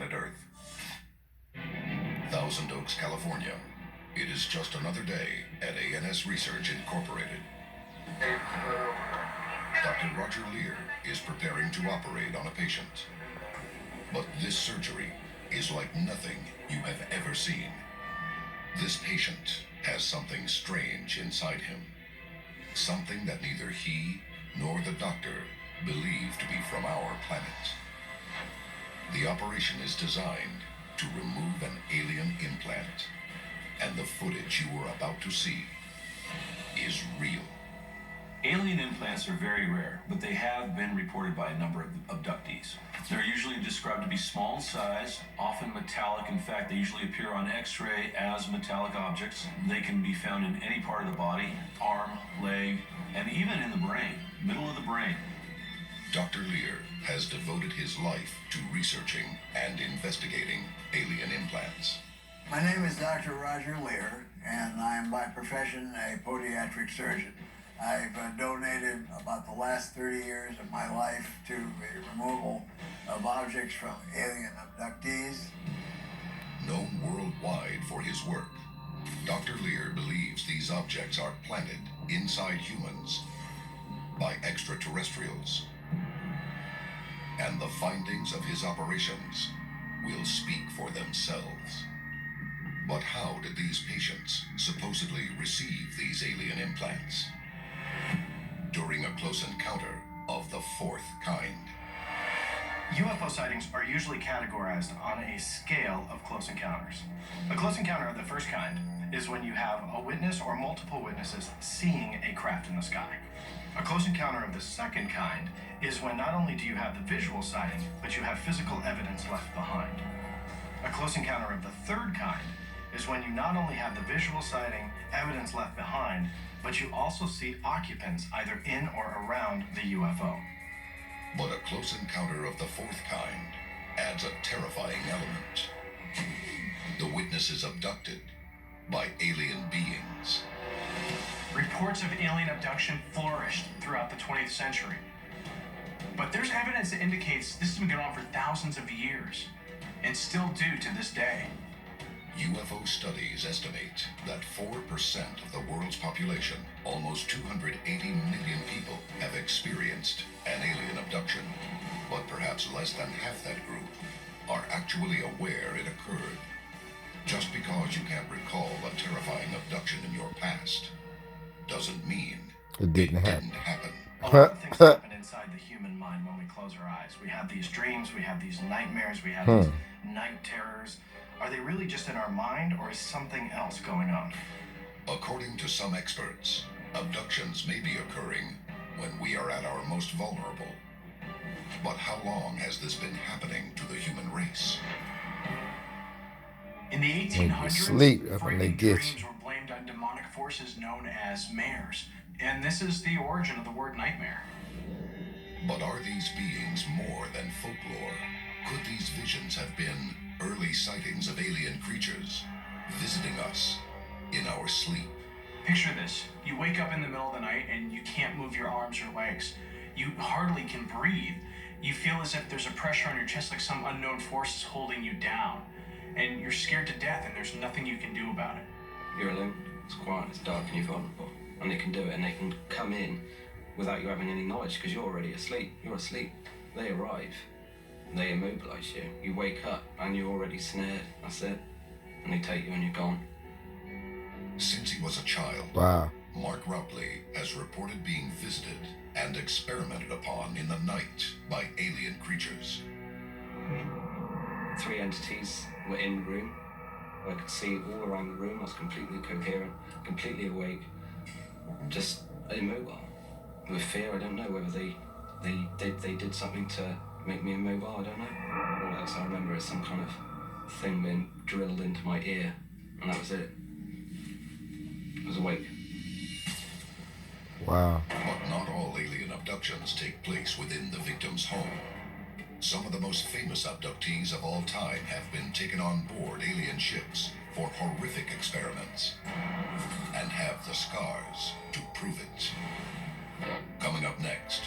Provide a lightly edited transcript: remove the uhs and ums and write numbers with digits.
planet Earth. Thousand Oaks, California. It is just another day at ANS Research Incorporated. Dr. Roger Lear is preparing to operate on a patient. But this surgery is like nothing you have ever seen. This patient has something strange inside him. Something that neither he nor the doctor believe to be from our planet. The operation is designed to remove an alien implant, and the footage you are about to see is real. Alien implants are very rare, but they have been reported by a number of abductees. They're usually described to be small in size, often metallic. In fact, they usually appear on X-ray as metallic objects. They can be found in any part of the body, arm, leg, and even in the brain, middle of the brain. Dr. Lear has devoted his life to researching and investigating alien implants. My name is Dr. Roger Lear, and I am by profession a podiatric surgeon. I've donated about the last 30 years of my life to the removal of objects from alien abductees. Known worldwide for his work, Dr. Lear believes these objects are planted inside humans by extraterrestrials. And the findings of his operations will speak for themselves. But how did these patients supposedly receive these alien implants? During a close encounter of the fourth kind. UFO sightings are usually categorized on a scale of close encounters. A close encounter of the first kind is when you have a witness or multiple witnesses seeing a craft in the sky. A close encounter of the second kind is when not only do you have the visual sighting, but you have physical evidence left behind. A close encounter of the third kind is when you not only have the visual sighting, evidence left behind, but you also see occupants either in or around the UFO. But a close encounter of the fourth kind adds a terrifying element. The witness is abducted by alien beings. Reports of alien abduction flourished throughout the 20th century. But there's evidence that indicates this has been going on for thousands of years, and still do to this day. UFO studies estimate that 4% of the world's population, almost 280 million people, have experienced an alien abduction. But perhaps less than half that group are actually aware it occurred. Just because you can't recall a terrifying abduction in your past doesn't mean it didn't happen. A lot of things happen inside the human mind when we close our eyes. We have these dreams, we have these nightmares, we have these night terrors. Are they really just in our mind, or is something else going on? According to some experts, abductions may be occurring when we are at our most vulnerable. But how long has this been happening to the human race? In the When you 1800s, sleep, that's when they frightening get dreams you. were blamed on demonic forces known as mares. And this is the origin of the word nightmare. But are these beings more than folklore? Could these visions have been early sightings of alien creatures visiting us in our sleep? Picture this. You wake up in the middle of the night and you can't move your arms or legs. You hardly can breathe. You feel as if there's a pressure on your chest, like some unknown force is holding you down. And you're scared to death, and there's nothing you can do about it. You're alone, it's quiet, it's dark, and you're vulnerable. And they can do it, and they can come in without you having any knowledge, because you're already asleep. You're asleep. They arrive. They immobilize you. You wake up, and you're already snared. That's it. And they take you, and you're gone. Since he was a child, Wow. Mark Routley has reported being visited and experimented upon in the night by alien creatures. 3 entities were in the room. I could see all around the room. I was completely coherent, completely awake, just immobile. With fear, I don't know whether they did something to make me immobile, I don't know. All else I remember is some kind of thing being drilled into my ear, and that was it. I was awake. Wow. But not all alien abductions take place within the victim's home. Some of the most famous abductees of all time have been taken on board alien ships for horrific experiments and have the scars to prove it. Coming up next,